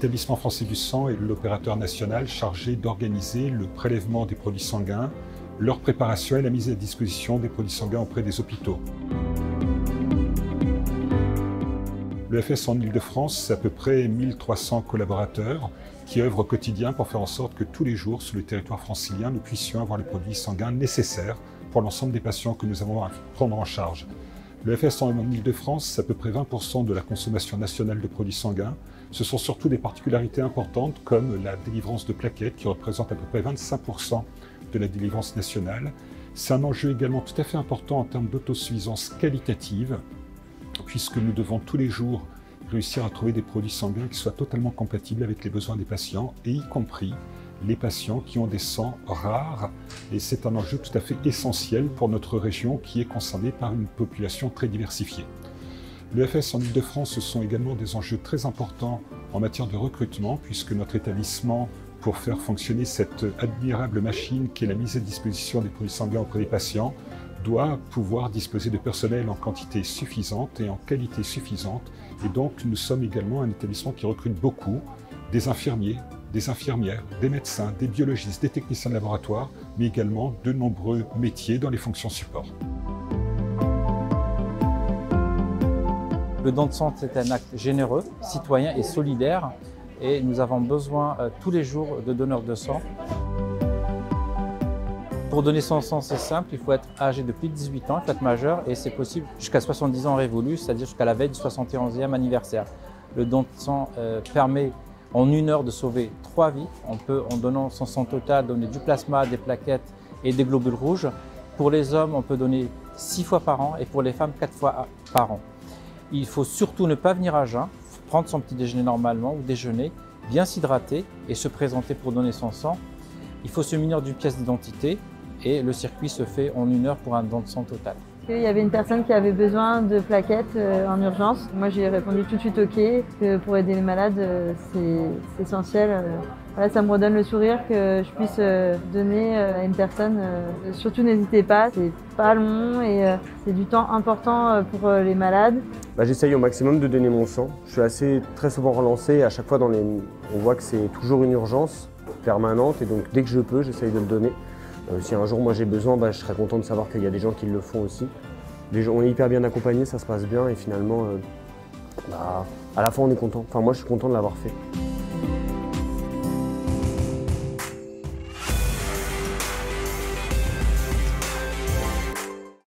L'Établissement français du sang est l'opérateur national chargé d'organiser le prélèvement des produits sanguins, leur préparation et la mise à disposition des produits sanguins auprès des hôpitaux. L'EFS en Ile-de-France, c'est à peu près 1300 collaborateurs qui œuvrent au quotidien pour faire en sorte que tous les jours, sur le territoire francilien, nous puissions avoir les produits sanguins nécessaires pour l'ensemble des patients que nous avons à prendre en charge. L'EFS en Ile-de-France, c'est à peu près 20% de la consommation nationale de produits sanguins. Ce sont surtout des particularités importantes comme la délivrance de plaquettes qui représente à peu près 25% de la délivrance nationale. C'est un enjeu également tout à fait important en termes d'autosuffisance qualitative, puisque nous devons tous les jours réussir à trouver des produits sanguins qui soient totalement compatibles avec les besoins des patients, et y compris les patients qui ont des sangs rares. Et c'est un enjeu tout à fait essentiel pour notre région qui est concernée par une population très diversifiée. L'EFS en Ile-de-France, ce sont également des enjeux très importants en matière de recrutement, puisque notre établissement, pour faire fonctionner cette admirable machine qui est la mise à disposition des produits sanguins auprès des patients, doit pouvoir disposer de personnel en quantité suffisante et en qualité suffisante. Et donc, nous sommes également un établissement qui recrute beaucoup des infirmiers, des infirmières, des médecins, des biologistes, des techniciens de laboratoire, mais également de nombreux métiers dans les fonctions support. Le don de sang, c'est un acte généreux, citoyen et solidaire, et nous avons besoin tous les jours de donneurs de sang. Pour donner son sang, c'est simple, il faut être âgé de plus de 18 ans, il faut être majeur, et c'est possible jusqu'à 70 ans révolus, c'est-à-dire jusqu'à la veille du 71e anniversaire. Le don de sang permet en 1 heure de sauver 3 vies. On peut, en donnant son sang total, donner du plasma, des plaquettes et des globules rouges. Pour les hommes, on peut donner 6 fois par an, et pour les femmes, 4 fois par an. Il faut surtout ne pas venir à jeun, prendre son petit déjeuner normalement ou déjeuner, bien s'hydrater et se présenter pour donner son sang. Il faut se munir d'une pièce d'identité et le circuit se fait en 1 heure pour un don de sang total. Il y avait une personne qui avait besoin de plaquettes en urgence. Moi, j'ai répondu tout de suite OK, que pour aider les malades, c'est essentiel. Voilà, ça me redonne le sourire que je puisse donner à une personne. Surtout, n'hésitez pas, c'est pas long et c'est du temps important pour les malades. J'essaye au maximum de donner mon sang. Je suis très souvent relancé. À chaque fois, on voit que c'est toujours une urgence permanente et donc dès que je peux, j'essaye de le donner. Si un jour moi j'ai besoin, je serais content de savoir qu'il y a des gens qui le font aussi. On est hyper bien accompagnés, ça se passe bien et finalement, à la fin on est content. Enfin moi je suis content de l'avoir fait.